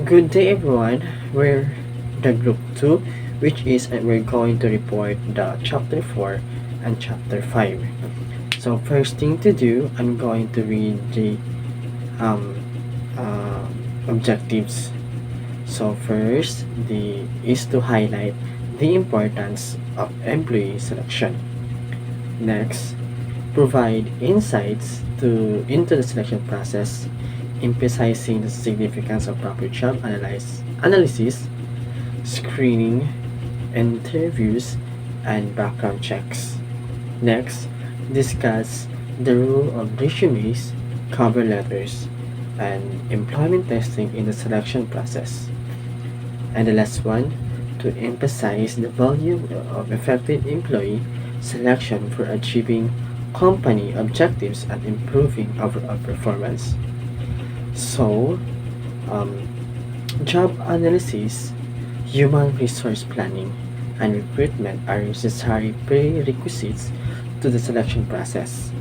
Good day everyone. We're the group 2 which is we're going to report the chapter 4 and chapter 5. So first thing to do, I'm going to read the um, uh, objectives. So first, the is to highlight the importance of employee selection. Next, provide insights into the selection process, emphasizing the significance of proper job analysis, screening, interviews, and background checks. Next, discuss the role of resumes, cover letters, and employment testing in the selection process. And the last one, to emphasize the value of effective employee selection for achieving company objectives and improving overall performance. So, um, job analysis, human resource planning, and recruitment are necessary prerequisites to the selection process.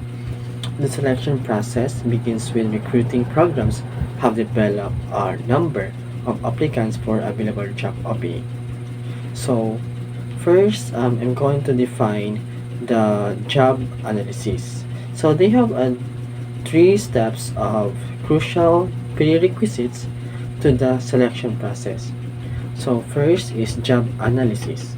The selection process begins when recruiting programs have developed a number of applicants for available job opening. So, first, I'm going to define the job analysis. So, they have three steps of crucial prerequisites to the selection process. So, first is job analysis.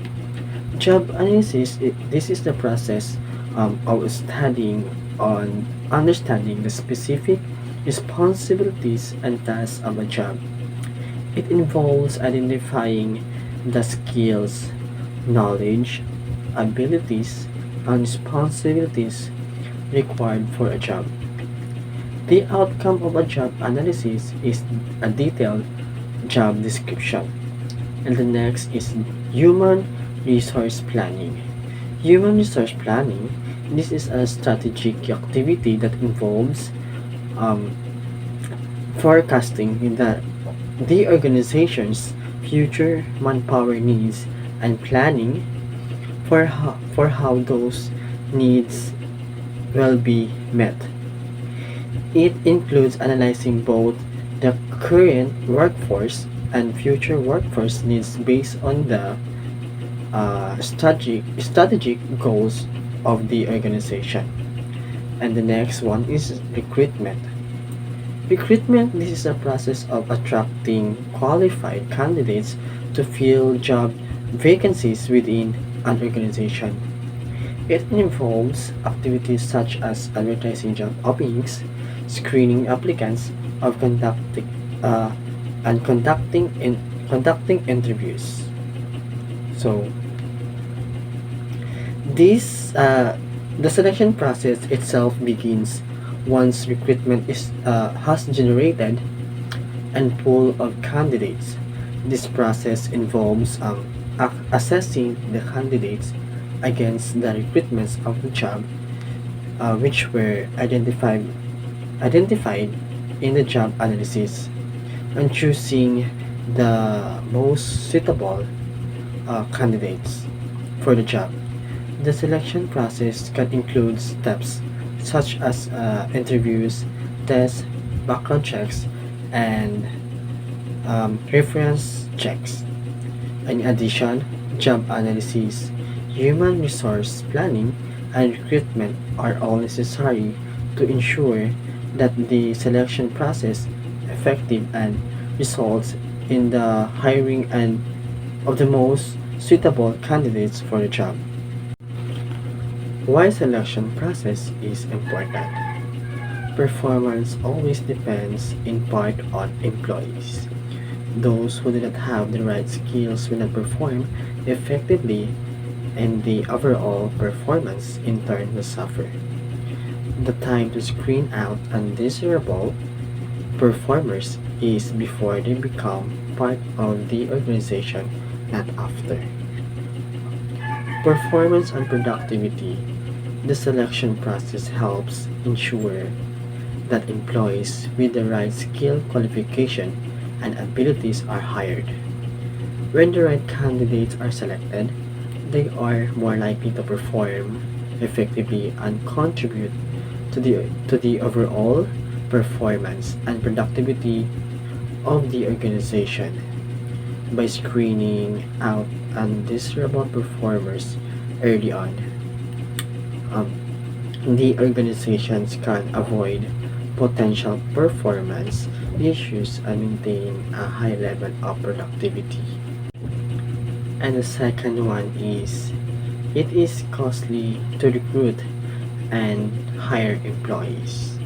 Job analysis, this is the process of studying on understanding the specific responsibilities and tasks of a job. It involves identifying the skills, knowledge, abilities, and responsibilities required for a job. The outcome of a job analysis is a detailed job description. And the next is human resource planning. Human resource planning, this is a strategic activity that involves um, forecasting the organization's future manpower needs and planning for how those needs will be met. It includes analyzing both the current workforce and future workforce needs based on the strategic goals of the organization. And the next one is recruitment. Recruitment, this is a process of attracting qualified candidates to fill job vacancies within an organization. It involves activities such as advertising job openings, screening applicants, of uh, conducting interviews. So this the selection process itself begins once recruitment is has generated and pool of candidates. This process involves assessing the candidates against the requirements of the job, which were identified in the job analysis, and choosing the most suitable candidates for the job. The selection process can include steps such as interviews, tests, background checks, and reference checks. In addition, job analysis, human resource planning, and recruitment are all necessary to ensure that the selection process effective and results in the hiring and of the most suitable candidates for the job. Why selection process is important? Performance always depends in part on employees. Those who do not have the right skills will not perform effectively, and the overall performance in turn will suffer. The time to screen out undesirable performers is before they become part of the organization, not after. Performance and productivity. The selection process helps ensure that employees with the right skill, qualification, and abilities are hired. When the right candidates are selected, they are more likely to perform effectively and contribute to the overall performance and productivity of the organization by screening out undesirable performers early on. Um, the organizations can avoid potential performance issues and maintain a high level of productivity. And the second one is it is costly to recruit and hire employees.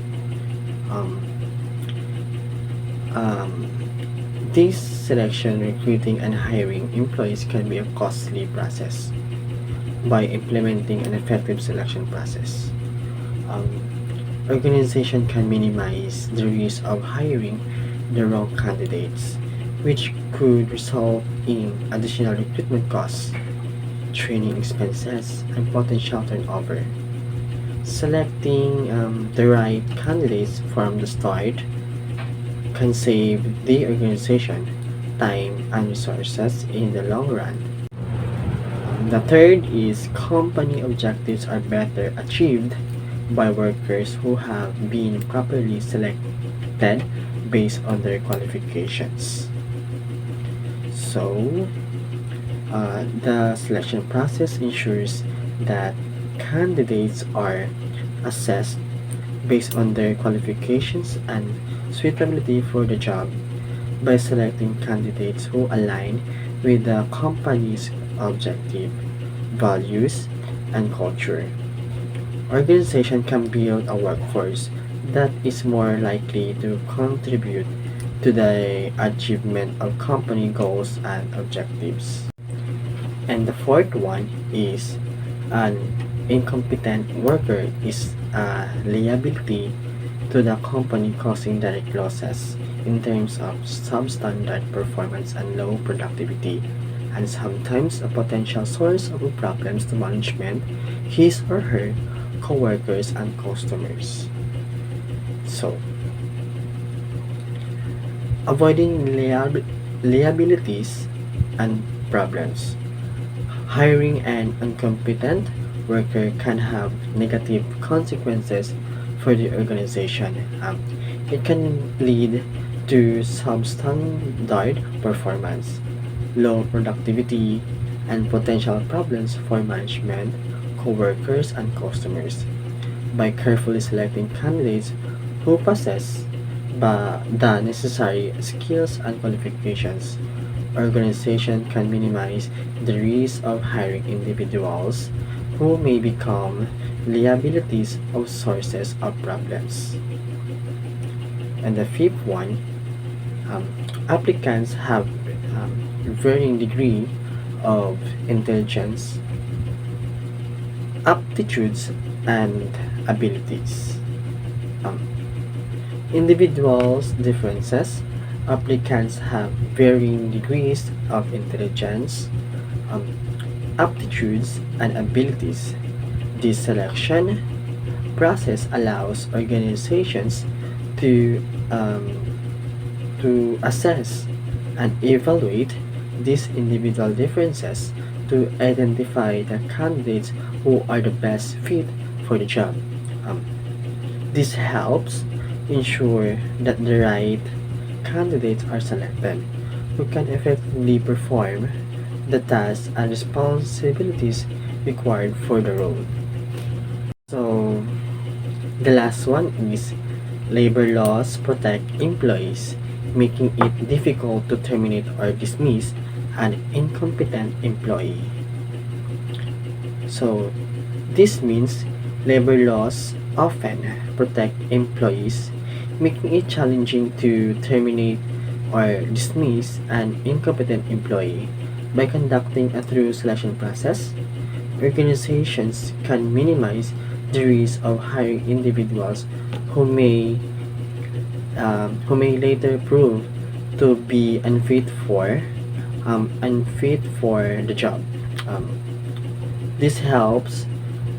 Um, um, this selection, recruiting, and hiring employees can be a costly process. By implementing an effective selection process, um, organization can minimize the risk of hiring the wrong candidates, which could result in additional recruitment costs, training expenses, and potential turnover. Selecting the right candidates from the start can save the organization time and resources in the long run. The third is company objectives are better achieved by workers who have been properly selected based on their qualifications. So, the selection process ensures that candidates are assessed based on their qualifications and suitability for the job. By selecting candidates who align with the company's objective, values, and culture, organization can build a workforce that is more likely to contribute to the achievement of company goals and objectives. And the fourth one is an incompetent worker is a liability to the company, causing direct losses in terms of substandard performance and low productivity, and sometimes a potential source of problems to management, his or her coworkers and customers. So, avoiding liabilities and problems. Hiring an incompetent worker can have negative consequences for the organization. It can lead to substandard performance, low productivity, and potential problems for management, coworkers, and customers. By carefully selecting candidates who possess the necessary skills and qualifications, organization can minimize the risk of hiring individuals who may become liabilities or sources of problems. And the fifth one, um, applicants have varying degree of intelligence, aptitudes, and abilities. Um, Individuals' differences. Applicants have varying degrees of intelligence, um, aptitudes, and abilities. This selection process allows organizations to um, to assess and evaluate these individual differences to identify the candidates who are the best fit for the job. Um, this helps ensure that the right candidates are selected who can effectively perform the tasks and responsibilities required for the role. So, the last one is labor laws protect employees, making it difficult to terminate or dismiss an incompetent employee. So, this means labor laws often protect employees, making it challenging to terminate or dismiss an incompetent employee. By conducting a thorough selection process, organizations can minimize the risk of hiring individuals who may who may later prove to be unfit for the job. Um, this helps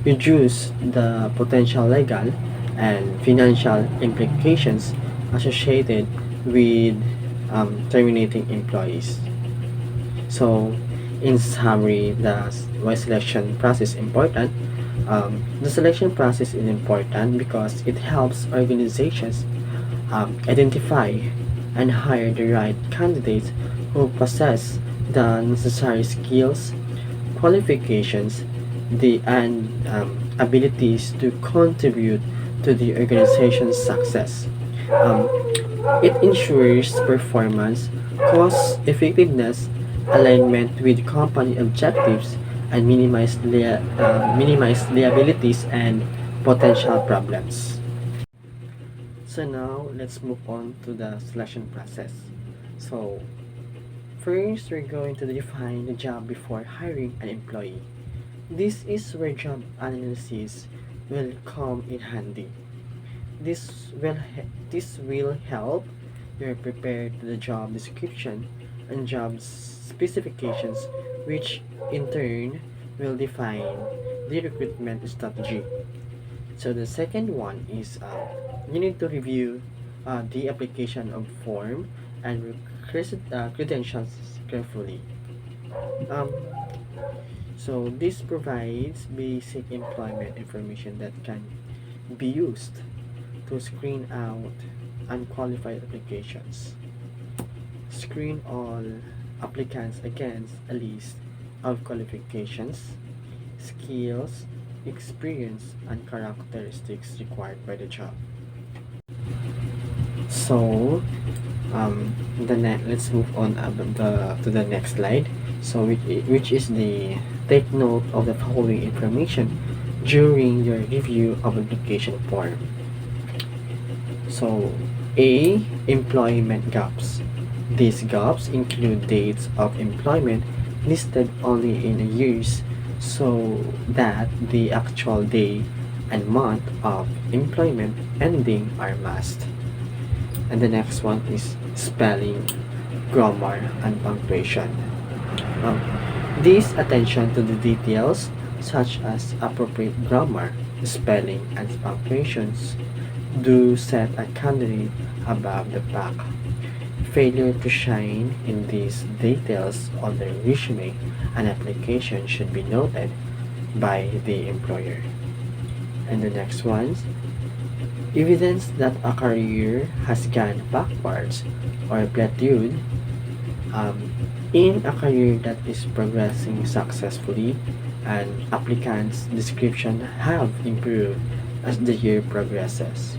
reduce the potential legal and financial implications associated with terminating employees. So, in summary, why selection process is important. The selection process is important because it helps organizations identify and hire the right candidates who possess the necessary skills, qualifications, and abilities to contribute to the organization's success. Um, it ensures performance, cost effectiveness, alignment with company objectives, and minimize liabilities and potential problems. So now let's move on to the selection process. So first, we're going to define the job before hiring an employee. This is where job analysis will come in handy. This will help you prepare the job description and job specifications, which in turn will define the recruitment strategy. So the second one is you need to review the application of form and credentials carefully. Um, so this provides basic employment information that can be used to screen out unqualified applications. Screen all applicants against a list of qualifications, skills, experience, and characteristics required by the job. So, let's move on to the next slide. So, which is the take note of the following information during your review of application form. So, A. Employment gaps. These gaps include dates of employment listed only in years so that the actual day and month of employment ending are masked. And the next one is spelling, grammar, and punctuation. Um, this attention to the details such as appropriate grammar, spelling, and punctuations do set a candidate above the pack. Failure to shine in these details on the resume and application should be noted by the employer. And the next one, evidence that a career has gone backwards or plateaued. Um, in a career that is progressing successfully and applicants' description have improved as the year progresses.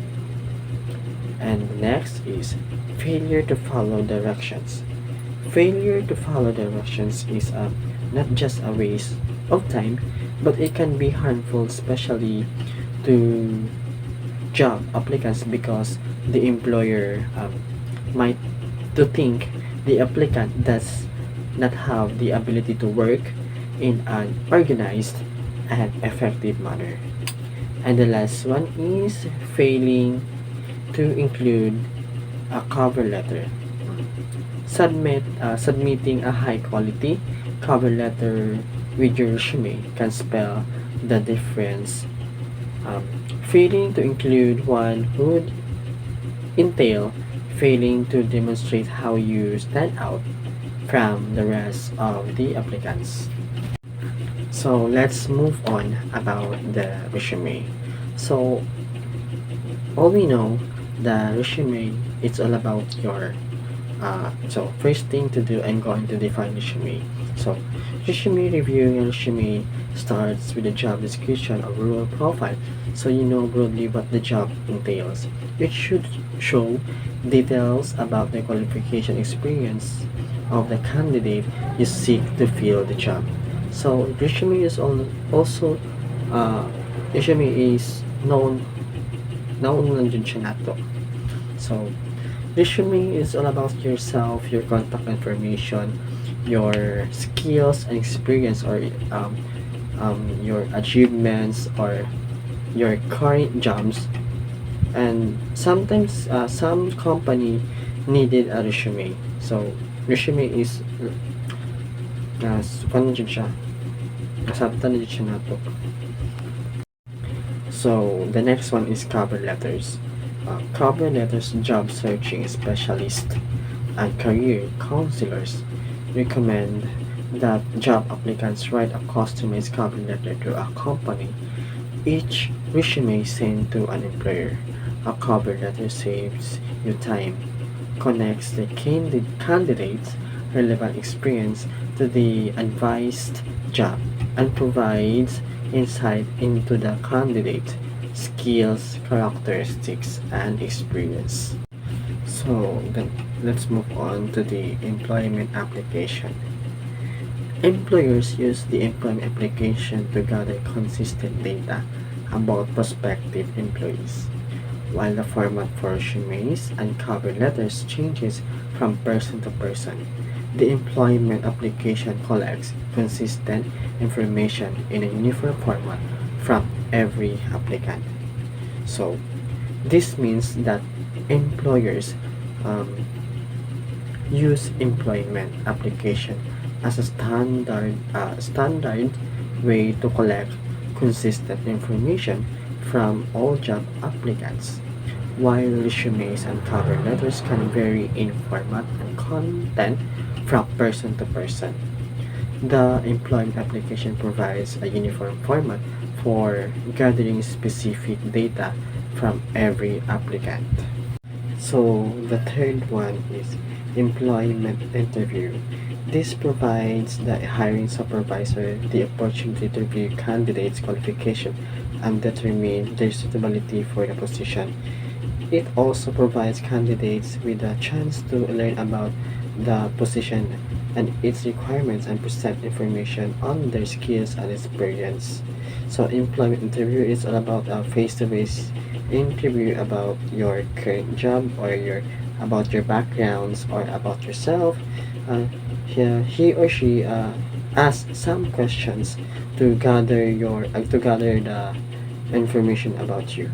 And next is failure to follow directions. Failure to follow directions is not just a waste of time, but it can be harmful, especially to job applicants because the employer might to think the applicant does not have the ability to work in an organized and effective manner. And the last one is failing to include a cover letter. Submitting a high quality cover letter with your resume can spell the difference. Um, Failing to include one would entail failing to demonstrate how you stand out from the rest of the applicants. So let's move on about the resume. So all we know, the resume, it's all about your so first thing to do, I'm going to define resume. So resume reviewing a resume starts with the job description or role profile, so you know broadly what the job entails. It should show details about the qualification experience of the candidate you seek to fill the job. So resume is also uh, resume is known din siya nato. So resume is all about yourself, your contact information, your skills and experience, or your achievements, or your current jobs. And sometimes some company needed a resume. So resume is paano dyan siya? Nasabtan na dyan siya nato. So the next one is cover letters. Cover letters job searching specialists and career counselors recommend that job applicants write a customized cover letter to accompany each resume sent to an employer. A cover letter saves you time, connects the candidate's relevant experience to the advised job, and provides insight into the candidate's skills, characteristics, and experience. So then let's move on to the employment application. Employers use the employment application to gather consistent data about prospective employees. While the format for resumes and cover letters changes from person to person, the employment application collects consistent information in a uniform format from every applicant. So, this means that employers um, use employment application as a standard way to collect consistent information from all job applicants. While resumes and cover letters can vary in format and content from person to person, the employment application provides a uniform format for gathering specific data from every applicant. So the third one is employment interview. This provides the hiring supervisor the opportunity to review candidates' qualification and determine their suitability for the position. It also provides candidates with a chance to learn about the position and its requirements and present information on their skills and experience. So employment interview is all about a face-to-face interview about your current job or your backgrounds or about yourself. He or she asks some questions to gather the information about you.